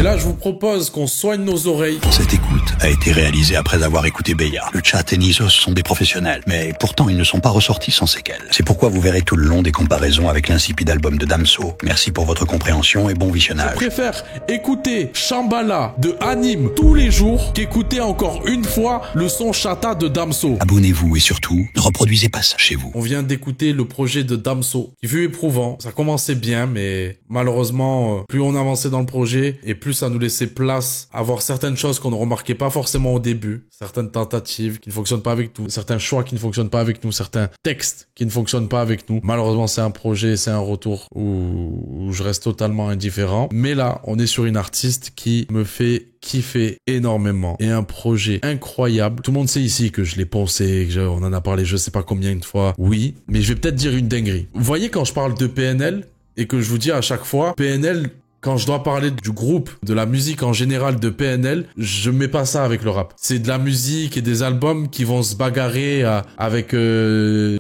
Et là, je vous propose qu'on soigne nos oreilles. Cette écoute a été réalisée après avoir écouté Beya. Le chat et Nisos sont des professionnels, mais pourtant ils ne sont pas ressortis sans séquelles. C'est pourquoi vous verrez tout le long des comparaisons avec l'insipide album de Damso. Merci pour votre compréhension et bon visionnage. Je préfère écouter Shambhala de Anime tous les jours qu'écouter encore une fois le son Chata de Damso. Abonnez-vous et surtout, ne reproduisez pas ça chez vous. On vient d'écouter le projet de Damso, qui fut éprouvant. Ça commençait bien, mais malheureusement, plus on avançait dans le projet, et plus ça nous laissait place à voir certaines choses qu'on ne remarquait pas forcément au début. Certaines tentatives qui ne fonctionnent pas avec nous, certains choix qui ne fonctionnent pas avec nous, certains textes qui ne fonctionnent pas avec nous. Malheureusement, c'est un projet, c'est un retour où je reste totalement indifférent. Mais là, on est sur une artiste qui me fait kiffer énormément et un projet incroyable. Tout le monde sait ici que je l'ai poncé, on en a parlé je sais pas combien de fois. Oui, mais je vais peut-être dire une dinguerie. Vous voyez quand je parle de PNL et que je vous dis à chaque fois, PNL, quand je dois parler du groupe, de la musique en général de PNL, je mets pas ça avec le rap. C'est de la musique et des albums qui vont se bagarrer avec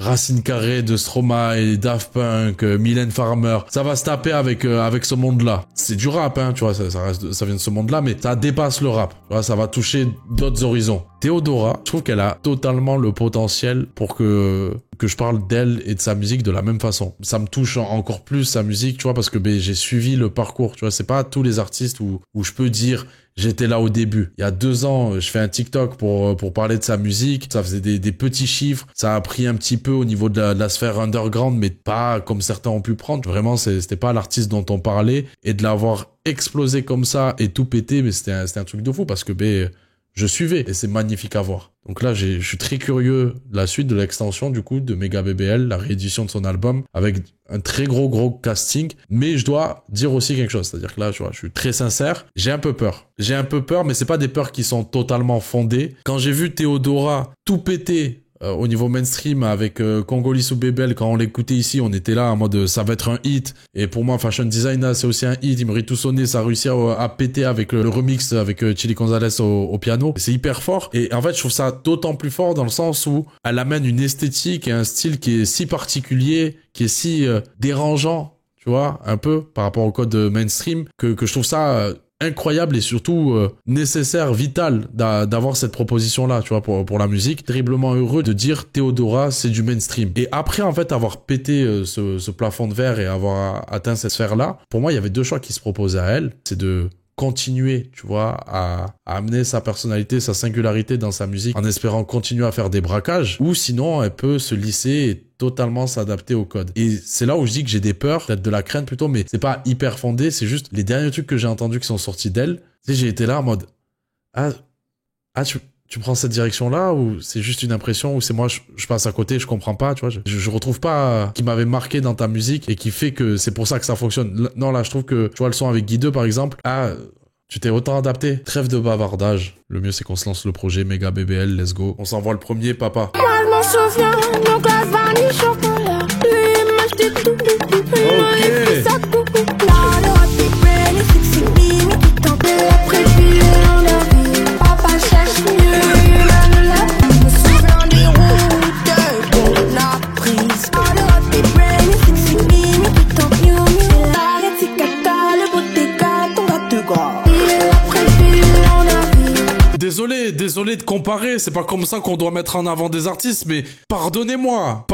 Racine Carrée de Stromae et Daft Punk, Mylène Farmer. Ça va se taper avec ce monde-là. C'est du rap, hein, tu vois, ça vient de ce monde-là, mais ça dépasse le rap. Tu vois, ça va toucher d'autres horizons. Théodora, je trouve qu'elle a totalement le potentiel pour que je parle d'elle et de sa musique de la même façon. Ça me touche encore plus sa musique, tu vois, parce que j'ai suivi le parcours, tu vois, c'est pas tous les artistes où je peux dire j'étais là au début. Il y a 2 ans, je fais un TikTok pour parler de sa musique, ça faisait des petits chiffres, ça a pris un petit peu au niveau de la sphère underground, mais pas comme certains ont pu prendre. Vraiment, c'était pas l'artiste dont on parlait, et de l'avoir explosé comme ça et tout pété, mais c'était un truc de fou parce que je suivais et c'est magnifique à voir. Donc là, je suis très curieux de la suite de l'extension du coup de Mega BBL, la réédition de son album avec un très gros casting. Mais je dois dire aussi quelque chose, c'est-à-dire que là, tu vois, je suis très sincère, j'ai un peu peur. J'ai un peu peur, mais c'est pas des peurs qui sont totalement fondées. Quand j'ai vu Théodora tout péter au niveau mainstream avec Congolais sous Bébel, quand on l'écoutait ici, on était là en mode ça va être un hit. Et pour moi, Fashion Designer, c'est aussi un hit. Il mérite tout sonner, ça a réussi à péter avec le remix avec Chili Gonzalez au piano. C'est hyper fort. Et en fait, je trouve ça d'autant plus fort dans le sens où elle amène une esthétique et un style qui est si particulier, qui est si dérangeant, tu vois, un peu par rapport au code mainstream, que je trouve ça incroyable et surtout nécessaire, vital d'avoir cette proposition-là, tu vois, pour la musique. Terriblement heureux de dire Théodora, c'est du mainstream. Et après, en fait, avoir pété ce plafond de verre et avoir atteint cette sphère-là, pour moi, il y avait 2 choix qui se proposaient à elle. C'est de continuer, tu vois, à amener sa personnalité, sa singularité dans sa musique en espérant continuer à faire des braquages, ou sinon elle peut se lisser et totalement s'adapter au code. Et c'est là où je dis que j'ai des peurs, peut-être de la crainte plutôt, mais c'est pas hyper fondé, c'est juste les derniers trucs que j'ai entendus qui sont sortis d'elle, tu sais, j'ai été là en mode tu prends cette direction-là ou c'est juste une impression ou c'est moi je passe à côté, je comprends pas, tu vois, je retrouve pas qui m'avait marqué dans ta musique et qui fait que c'est pour ça que ça fonctionne. Non, là, je trouve que, tu vois, le son avec Guy 2, par exemple, tu t'es autant adapté. Trêve de bavardage. Le mieux, c'est qu'on se lance le projet Mega BBL, let's go. On s'envoie le premier, papa. Moi, je m'en souviens, nos glaces vanille chocolat. Lui, m'a jeté tout. Ok. Ça tout. Là, le rap est brain, et sexy me, tout en paix. Après, puis on a vu. Papa cherche mieux. Je me souviens des routes qu'on a prises. Là, le rap est brain, et sexy me, tout en mieux. Là, les ticata, le bottega, ton gars te gras. Désolé de comparer, c'est pas comme ça qu'on doit mettre en avant des artistes, mais pardonnez-moi.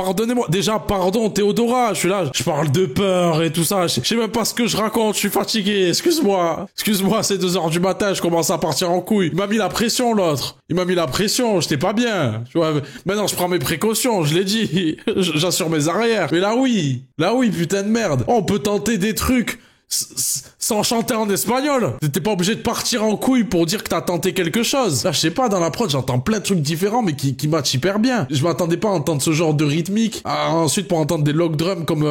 Déjà, pardon, Théodora, je suis là, je parle de peur et tout ça, je sais même pas ce que je raconte, je suis fatigué, excuse-moi, c'est 2h du matin, je commence à partir en couille. Il m'a mis la pression, l'autre. J'étais pas bien, tu vois. Maintenant, je prends mes précautions, je l'ai dit, j'assure mes arrières. Mais là oui, putain de merde. On peut tenter des trucs sans chanter en espagnol. T'es pas obligé de partir en couille pour dire que t'as tenté quelque chose. Là, je sais pas, dans la prod, j'entends plein de trucs différents, mais qui matchent hyper bien. Je m'attendais pas à entendre ce genre de rythmique. Ensuite, pour entendre des log drums comme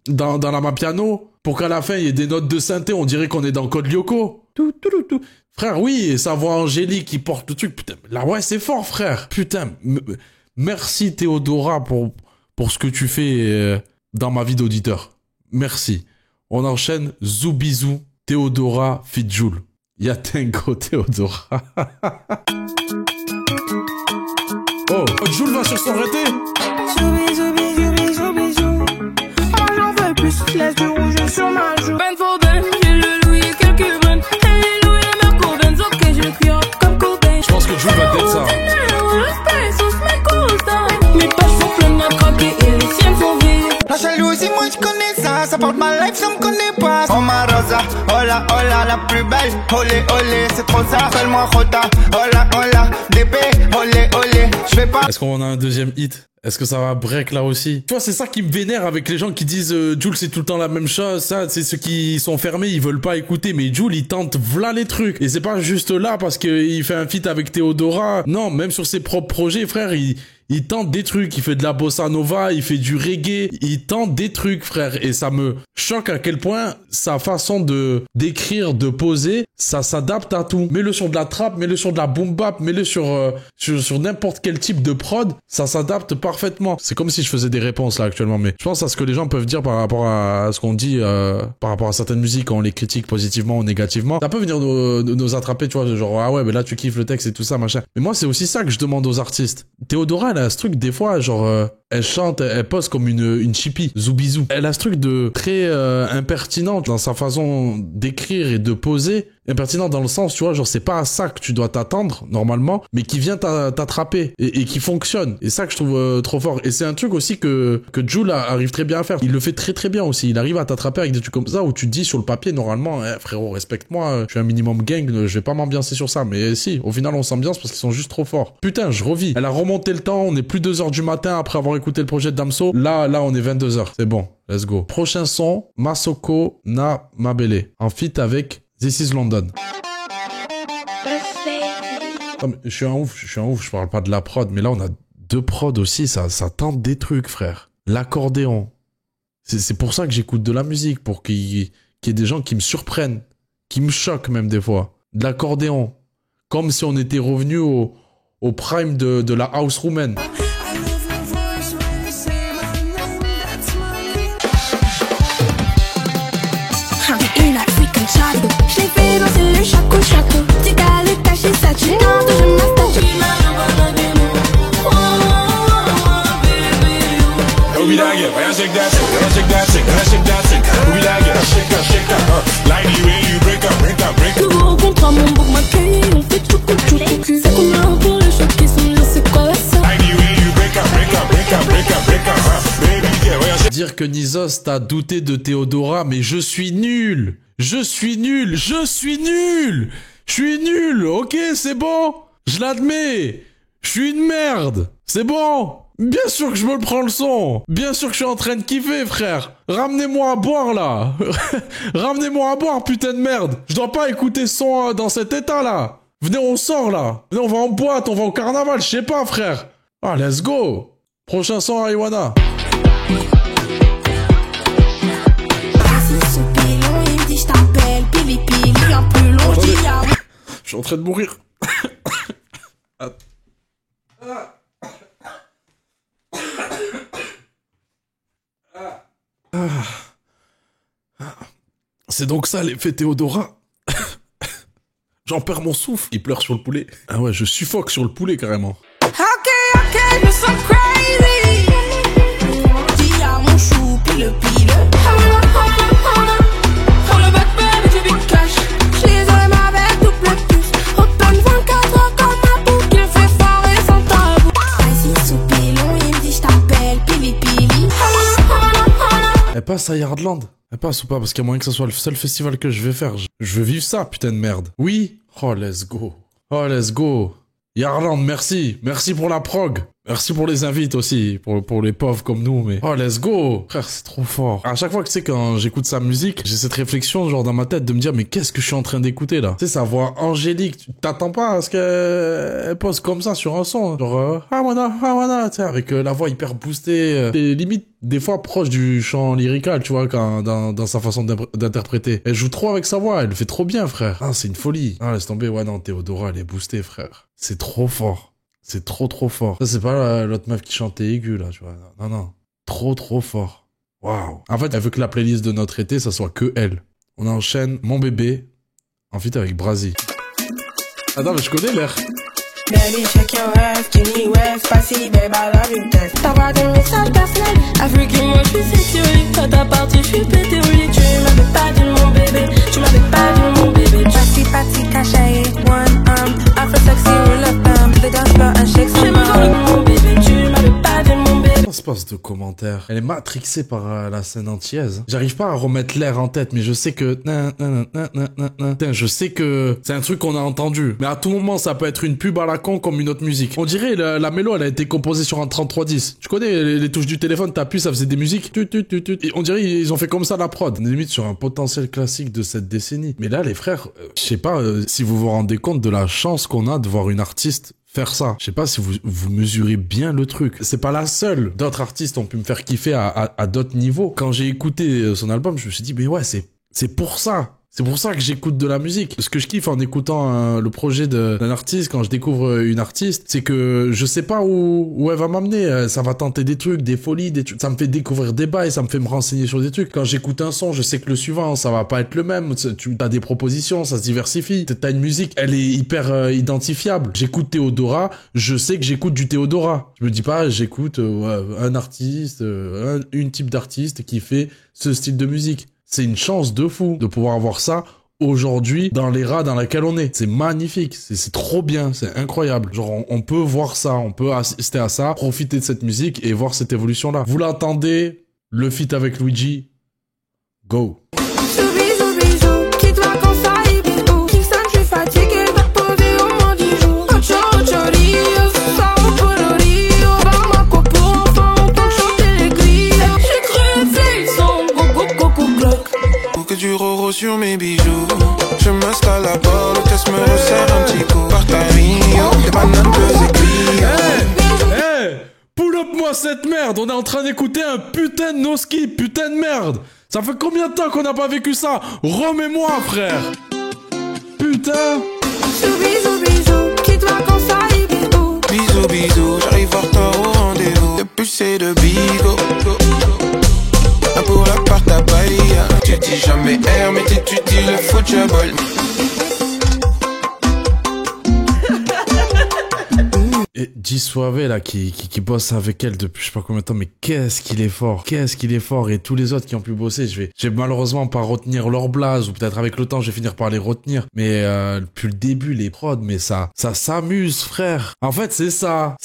dans la Mapiano, pour qu'à la fin, il y ait des notes de synthé, on dirait qu'on est dans Code Lyoko. Tout. Frère, oui, et sa voix angélique qui porte le truc. Putain, là, ouais, c'est fort, frère. Putain, merci Théodora pour ce que tu fais dans ma vie d'auditeur. Merci. On enchaîne Zoubizou, Théodora, Fidjoul. Yatengo, Théodora. Oh, Joule va sur son raté. Zoubizou. Oh, j'en veux plus, laisse du rouge sur ma joue. Ben for ben, j'ai le louis, quelques brunes. Et les ma life, ça me connaît pas. Oh ma rosa, hola, hola, la plus belle. Olé, olé, c'est trop ça. Appelle-moi Rota, hola, hola, DP, olé, olé. Je fais pas. Est-ce qu'on a un deuxième hit? Est-ce que ça va break là aussi? Tu vois, c'est ça qui me vénère avec les gens qui disent Jul c'est tout le temps la même chose. Ça, c'est ceux qui sont fermés, ils veulent pas écouter. Mais Jul, il tente v'là les trucs. Et c'est pas juste là parce qu'il fait un feat avec Théodora. Non, même sur ses propres projets, frère, il tente des trucs. Il fait de la bossa nova, il fait du reggae. Il tente des trucs, frère. Et ça me choque à quel point sa façon de d'écrire, de poser, ça s'adapte à tout. Mets-le sur de la trap, mets-le sur de la boom bap, mets-le sur n'importe quel type de prod. Ça s'adapte parfaitement. C'est comme si je faisais des réponses là actuellement. Mais je pense à ce que les gens peuvent dire par rapport à ce qu'on dit, par rapport à certaines musiques, quand on les critique positivement ou négativement. Ça peut venir nous attraper, tu vois, genre, ah ouais, mais là tu kiffes le texte et tout ça, machin. Mais moi, c'est aussi ça que je demande aux artistes. Théodora, elle a ce truc, des fois, genre, elle chante, elle pose comme une chippie, zoubizou. Elle a ce truc de très impertinent dans sa façon d'écrire et de poser. Impertinent dans le sens, tu vois, genre, c'est pas à ça que tu dois t'attendre, normalement, mais qui vient t'attraper et qui fonctionne. Et ça que je trouve trop fort. Et c'est un truc aussi que Jul arrive très bien à faire. Il le fait très très bien aussi. Il arrive à t'attraper avec des trucs comme ça où tu te dis sur le papier, normalement, frérot, respecte-moi, je suis un minimum gang, je vais pas m'ambiancer sur ça. Mais si, au final, on s'ambiance parce qu'ils sont juste trop forts. Putain, je revis. Elle a remonté le temps, on est plus 2h du matin après avoir écouté le projet de Damso. Là, on est 22h. C'est bon, let's go. Prochain son, Masoko na Mabele. En feat avec This is London. Je suis un ouf, je parle pas de la prod, mais là on a deux prods aussi, ça tente des trucs, frère. L'accordéon. C'est pour ça que j'écoute de la musique, pour qu'il y ait des gens qui me surprennent, qui me choquent même des fois. De l'accordéon. Comme si on était revenu au prime de la house roumaine. J'ai fait danser le chaco. Petit gars, caché, ça tu danses de gymnastique. We like it, I shake that shit, I shake that. We like it, shake that. Like the way you break up. Nouveau rencontre à mon bourg m'accueille, on fait tout coup. C'est combien pour le choc qui sont là, c'est quoi ça? Like the way you break up. Baby, yeah, ouais, shake. Dire que Nizos t'a douté de Théodora, mais je suis nul, ok, c'est bon, je l'admets, je suis une merde, c'est bon. Bien sûr que je me prends le son. Bien sûr que je suis en train de kiffer, frère. Ramenez-moi à boire, là. Ramenez-moi à boire, putain de merde. Je dois pas écouter ce son dans cet état, là. Venez, on sort, là. Venez, on va en boîte, on va au carnaval, je sais pas, frère. Ah, let's go. Prochain son, Iwana. Je suis en train de mourir. C'est donc ça l'effet Théodora. J'en perds mon souffle. Il pleure sur le poulet. Ah ouais, je suffoque sur le poulet carrément. Ok, you're so crazy. Dis à mon chou, pile. Pour le back baby, tu big cash. Je les aime avec double puce. Open 24 heures comme un bouc. Il fait fort et sans tabou. Vas-y, sous pilon, il me dit je t'appelle Pili. Elle passe à Yardland. Elle passe ou pas? Parce qu'il y a moyen que ce soit le seul festival que je vais faire. Je veux vivre ça, putain de merde. Oui. Oh, let's go. Yardland, merci. Merci pour la prog. Merci pour les invites aussi, pour les pauvres comme nous, mais... Oh, let's go. Frère, c'est trop fort. À chaque fois que, tu sais, quand j'écoute sa musique, j'ai cette réflexion, genre, dans ma tête, de me dire, mais qu'est-ce que je suis en train d'écouter, là? Tu sais, sa voix angélique, tu t'attends pas à ce qu'elle pose comme ça sur un son. Genre, Hawana, tu sais, avec la voix hyper boostée, et limite, des fois, proche du chant lyrical, tu vois, dans sa façon d'interpréter. Elle joue trop avec sa voix, elle le fait trop bien, frère. Ah, c'est une folie. Ah, laisse tomber, ouais, non, Théodora, elle est boostée, frère. C'est trop fort. C'est trop fort. Ça, c'est pas l'autre meuf qui chantait aigu, là, tu vois. Non. Trop fort. Waouh. En fait, elle veut que la playlist de notre été, ça soit que elle. On enchaîne Mon Bébé, en feat avec Brazy. Attends, mais je connais l'air. Baby, check your ass, Jenny West, Passy, babe, I love you, test. T'envoies des messages personnels, Afrique, moi, je suis sexuelle. À ta partie, je suis pété, oui, tu m'avais pas dit mon bébé. Party, caché, one arm, Afro sexy, roll up, the dance floor, and shake some more. Mon bébé, tu m'avais pas dit mon bébé. espace de commentaires. Elle est matrixée par la scène antillaise. J'arrive pas à remettre l'air en tête, mais je sais que... Putain, je sais que c'est un truc qu'on a entendu. Mais à tout moment, ça peut être une pub à la con comme une autre musique. On dirait la mélo, elle a été composée sur un 3310. Tu connais les touches du téléphone, t'appuies, ça faisait des musiques. Et on dirait ils ont fait comme ça la prod. On est limite sur un potentiel classique de cette décennie. Mais là, les frères, je sais pas si vous vous rendez compte de la chance qu'on a de voir une artiste faire ça. Je sais pas si vous mesurez bien le truc. C'est pas la seule. D'autres artistes ont pu me faire kiffer à d'autres niveaux. Quand j'ai écouté son album, je me suis dit, mais ouais, c'est pour ça. C'est pour ça que j'écoute de la musique. Ce que je kiffe en écoutant le projet d'un artiste, quand je découvre une artiste, c'est que je sais pas où elle va m'amener. Ça va tenter des trucs, des folies, des trucs. Ça me fait découvrir des bails, ça me fait me renseigner sur des trucs. Quand j'écoute un son, je sais que le suivant, ça va pas être le même. Tu as des propositions, ça se diversifie. T'as une musique, elle est hyper identifiable. J'écoute Théodora, je sais que j'écoute du Théodora. Je me dis pas, j'écoute un artiste, une type d'artiste qui fait ce style de musique. C'est une chance de fou de pouvoir avoir ça aujourd'hui dans l'era dans laquelle on est. C'est magnifique, c'est trop bien, c'est incroyable. Genre on peut voir ça, on peut assister à ça, profiter de cette musique et voir cette évolution-là. Vous l'entendez, le feat avec Luigi, go. Du roro sur mes bijoux. Je m'installe à bord, l'hôtesse me resserre un petit coup. Partario, des bananes de Clio. Hey, pull up moi cette merde. On est en train d'écouter un putain de no-ski, putain de merde. Ça fait combien de temps qu'on n'a pas vécu ça? Remets-moi, frère. Putain. Bisous, bisous, j'arrive en retard au rendez-vous. Depuis c'est de bigo. Pour la part à Bahia, tu dis jamais R, mais tu dis le football. Et J-Suave là qui bosse avec elle depuis je sais pas combien de temps, mais qu'est-ce qu'il est fort, et tous les autres qui ont pu bosser, je vais malheureusement pas retenir leur blase, ou peut-être avec le temps je vais finir par les retenir, mais depuis le début les prods, mais ça s'amuse, frère. En fait c'est ça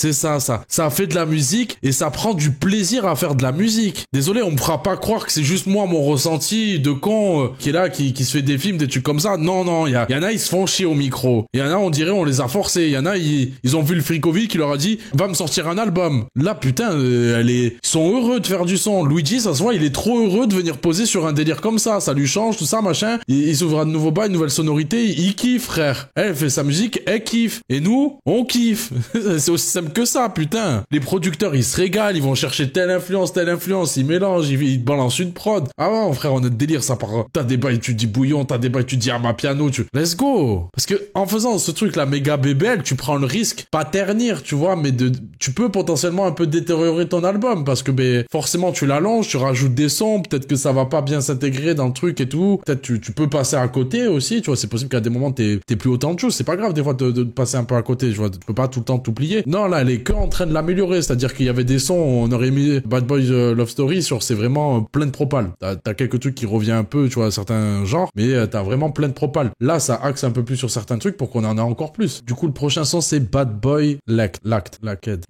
fait de la musique et ça prend du plaisir à faire de la musique. Désolé, on me fera pas croire que c'est juste moi mon ressenti de con qui est là, qui se fait des films, des trucs comme ça. Non, il y en a ils se font chier au micro, il y en a on dirait on les a forcés, il y en a ils ont vu le fricovi qui leur a dit va me sortir un album. Là putain ils sont heureux de faire du son. Luigi ça se voit, il est trop heureux de venir poser sur un délire comme ça lui change tout ça machin, il s'ouvrira de nouveaux bails, une nouvelle sonorité, il kiffe, frère. Elle fait sa musique, elle kiffe, et nous on kiffe. C'est aussi simple que ça, putain. Les producteurs ils se régalent, ils vont chercher telle influence, ils mélangent, ils balancent une prod. Ah ouais frère, on a de délire, ça part. T'as des bails tu dis bouillon, t'as des bails tu dis piano, let's go. Parce que en faisant ce truc la méga bébelle, tu prends le risque pas ternir, tu vois, mais tu peux potentiellement un peu détériorer ton album, parce que forcément tu l'allonges, tu rajoutes des sons, peut-être que ça va pas bien s'intégrer dans le truc et tout, peut-être tu peux passer à côté aussi, tu vois, c'est possible qu'à des moments t'es plus autant de choses, c'est pas grave des fois de passer un peu à côté, tu vois, tu peux pas tout le temps t'oublier. Non, là elle est que en train de l'améliorer, c'est-à-dire qu'il y avait des sons, on aurait mis Bad Boys Love Story sur, c'est vraiment plein de propales, t'as quelques trucs qui reviennent un peu, tu vois, certains genres, mais t'as vraiment plein de propales. Là ça axe un peu plus sur certains trucs pour qu'on en ait encore plus. Du coup le prochain son c'est Bad Boy Lacked.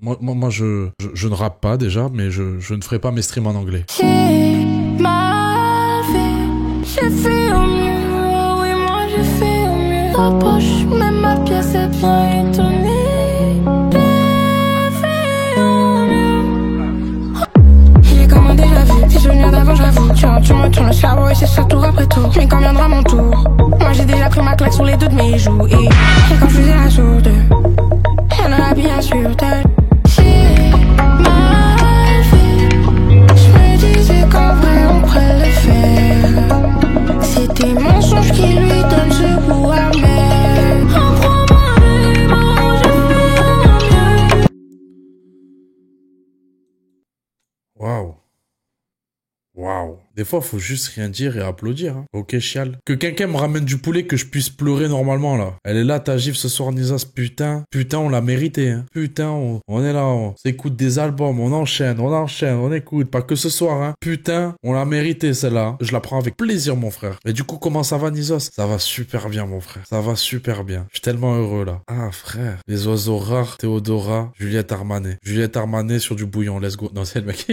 Moi je ne rappe pas déjà, mais je ne ferai pas mes streams en anglais. J'ai mal fait, j'ai fait au mieux, oh oui moi j'ai fait au mieux. Rapproche, même ma pièce est bien étonnée. J'ai fait au mieux. Il est comme un déjà vu, si je viens d'avant j'avoue. Tu me tournes le cerveau et c'est ça tour après tour. Mais quand viendra mon tour, moi j'ai déjà pris ma claque sur les deux de mes joues. Et quand je faisais la sourde, elle en a bien sûr tête. J'ai mal fait, je me disais qu'en vrai on pourrait le faire. C'est tes mensonges qui lui donnent ce goût amer. En crois-moi, j'ai fait mieux. Waouh. Des fois, faut juste rien dire et applaudir. Hein. Ok, chial. Que quelqu'un me ramène du poulet que je puisse pleurer normalement, là. Elle est là, ta gifle ce soir, Nizas. Putain, on l'a mérité. Hein. Putain, on est là, on s'écoute des albums, on enchaîne, on écoute. Pas que ce soir, hein. Putain, on l'a mérité, celle-là. Je la prends avec plaisir, mon frère. Et du coup, comment ça va, Nizos? Ça va super bien, mon frère. Ça va super bien. Je suis tellement heureux, là. Ah, frère. Les oiseaux rares, Théodora, Juliette Armanet. Juliette Armanet sur du bouillon, let's go. Non, c'est le mec.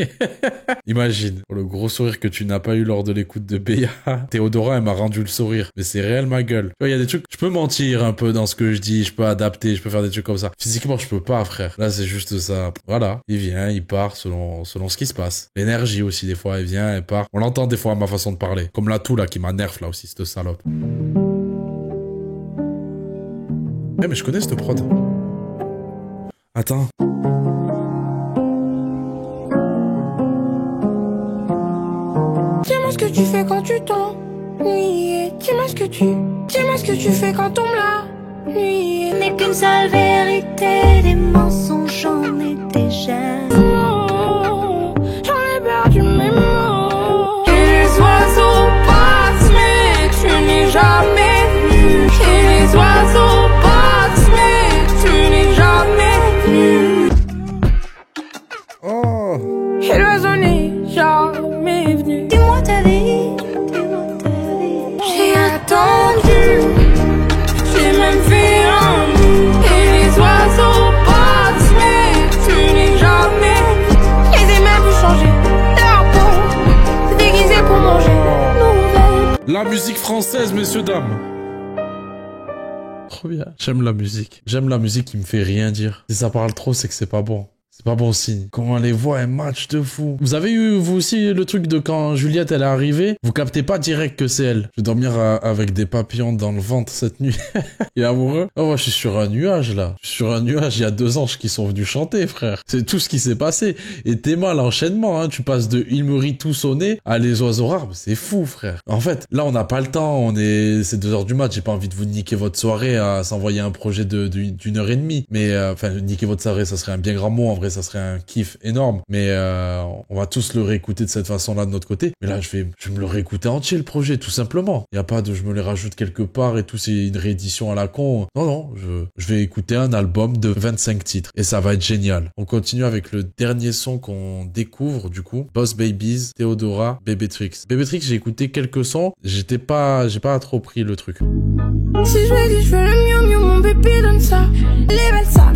Imagine, pour le gros sourire que tu n'as pas eu lors de l'écoute de Béa. Théodora, elle m'a rendu le sourire. Mais c'est réel, ma gueule. Tu vois, il y a des trucs, je peux mentir un peu dans ce que je dis, je peux adapter, je peux faire des trucs comme ça. Physiquement, je peux pas, frère. Là, c'est juste ça. Voilà. Il vient, il part selon ce qui se passe. L'énergie aussi, des fois, elle vient, elle part. On l'entend des fois à ma façon de parler. Comme la toux, là, qui m'énerve, là aussi, cette salope. Eh, mais je connais cette prod. Attends. Dis-moi ce que tu fais quand tu t'ennuies. Dis-moi ce que tu fais quand on me l'a nuit. N'est qu'une seule vérité, des mensonges, j'en ai déjà. Oh, j'en ai perdu mes mots. Et les oiseaux passent, mais tu n'es jamais venu. Et les oiseaux passent, mais tu n'es jamais venu. Oh. Et l'oiseau n'est jamais venu. Dis-moi ta vie, dis-moi ta vie. J'ai attendu, j'ai même fait un nid. Et les oiseaux passent, mais tu n'es jamais venu. Je les ai même vu changer leur peau, se déguiser pour manger nouvelle. La musique française, messieurs, dames. Trop bien. J'aime la musique. J'aime la musique qui me fait rien dire. Si ça parle trop, c'est que c'est pas bon. C'est pas bon signe. Comment les voix, un match de fou. Vous avez eu, vous aussi, le truc de quand Juliette, elle est arrivée, vous captez pas direct que c'est elle. Je vais dormir avec des papillons dans le ventre cette nuit. Il est amoureux. Oh, moi, je suis sur un nuage, là. Je suis sur un nuage. Il y a 2 anges qui sont venus chanter, frère. C'est tout ce qui s'est passé. Et t'es mal, l'enchaînement, hein. Tu passes de Il me rit tout sonné à Les oiseaux rares. C'est fou, frère. En fait, là, on n'a pas le temps. C'est 2h du mat. J'ai pas envie de vous niquer votre soirée à s'envoyer un projet d'une heure et demie. Mais, enfin, niquer votre soirée, ça serait un bien grand mot. En vrai, ça serait un kiff énorme, mais on va tous le réécouter de cette façon-là de notre côté. Mais là, je vais me le réécouter entier, le projet, tout simplement. Il y a pas de je me les rajoute quelque part et tout, c'est une réédition à la con. Non, je vais écouter un album de 25 titres et ça va être génial. On continue avec le dernier son qu'on découvre, du coup. Boss Babies, Théodora, Bébetrix. Bébetrix, j'ai écouté quelques sons, j'ai pas trop pris le truc. Si je lui dis je fais le mieux, mon bébé donne ça. Les belles sap.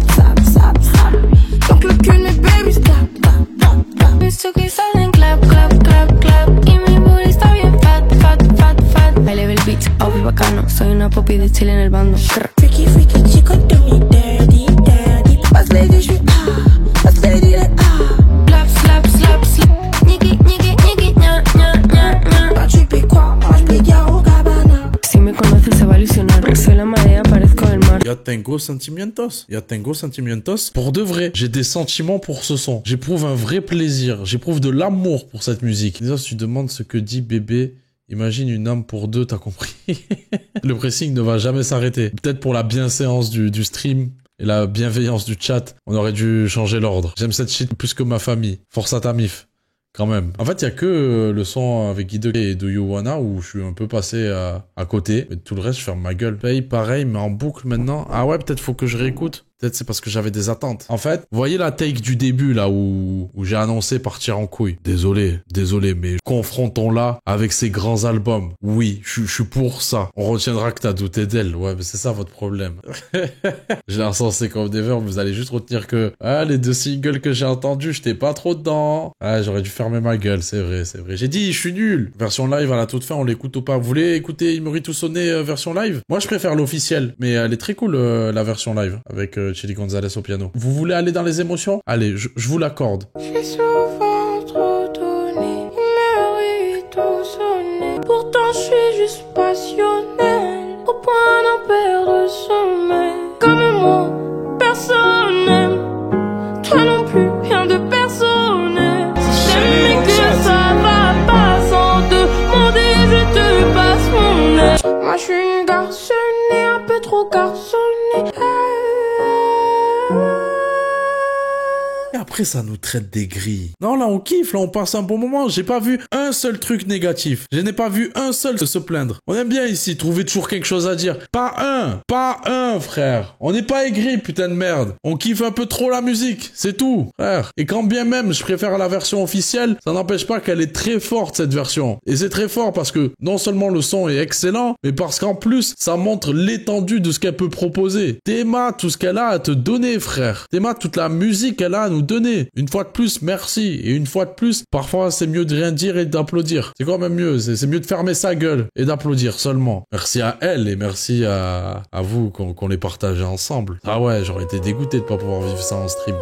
Donc le cul n'est baby clap. Esto que salen clap. Y mi booty está bien fat. I level beat, outfit bacano. Soy una popi de chile en el bando. Freaky, chico, do me dirty. Boss lady, je suis boss lady, Slap. Niki, nya. Toi tu payes quoi? Moi je paye Garo Cabana. Si me conoces se va a ilusionar. Soy la marea, parezco el mar. Ya tengo sentimientos. Pour de vrai, j'ai des sentiments pour ce son. J'éprouve un vrai plaisir. J'éprouve de l'amour pour cette musique. Déjà, si tu demandes ce que dit bébé, imagine une âme pour 2, t'as compris. Le pressing ne va jamais s'arrêter. Peut-être pour la bienséance du stream et la bienveillance du chat, on aurait dû changer l'ordre. J'aime cette shit plus que ma famille. Force à ta mif. Quand même. En fait, il y a que le son avec Guido et Do You Wanna où je suis un peu passé à côté. Mais tout le reste, je ferme ma gueule. Pareil, mais en boucle maintenant. Ah ouais, peut-être faut que je réécoute. Peut-être c'est parce que j'avais des attentes. En fait, vous voyez la take du début là où j'ai annoncé partir en couille. Désolé, mais confrontons-la avec ses grands albums. Oui, je suis pour ça. On retiendra que t'as douté d'elle. Ouais, mais c'est ça votre problème. J'ai insensé comme des verbes, vous allez juste retenir que les 2 singles que j'ai entendus, j'étais pas trop dedans. Ah, j'aurais dû fermer ma gueule, c'est vrai. J'ai dit, je suis nul. Version live à la toute fin, on l'écoute ou pas. Vous voulez écouter Il me rit tout sonné version live? Moi, je préfère l'officiel, mais elle est très cool la version live avec Chili Gonzalez au piano. Vous voulez aller dans les émotions? Allez, je vous l'accorde. J'ai souvent trop donné, il me rit tout sonné. Pourtant je suis juste passionnel, au point d'en perdre sommeil. Comme moi, personne n'aime, toi non plus, rien de personnel. Si j'aimais que ça va pas sans demander, je te passe mon aide. Moi je suis une garçonnée, un peu trop garçonnée. après, ça nous traite des grilles. Non, là, on kiffe, là, on passe un bon moment. J'ai pas vu un seul truc négatif. Je n'ai pas vu un seul se plaindre. On aime bien ici, trouver toujours quelque chose à dire. Pas un, frère. On n'est pas aigri, putain de merde. On kiffe un peu trop la musique, c'est tout, frère. Et quand bien même je préfère la version officielle, ça n'empêche pas qu'elle est très forte, cette version. Et c'est très fort parce que non seulement le son est excellent, mais parce qu'en plus, ça montre l'étendue de ce qu'elle peut proposer. Théma, tout ce qu'elle a à te donner, frère. Théma, toute la musique qu'elle a à nous donner. Une fois de plus, merci. Et une fois de plus, parfois, c'est mieux de rien dire et d'applaudir. C'est quand même mieux. C'est mieux de fermer sa gueule et d'applaudir seulement. Merci à elle et merci à vous qu'on les partage ensemble. Ah ouais, j'aurais été dégoûté de pas pouvoir vivre ça en stream.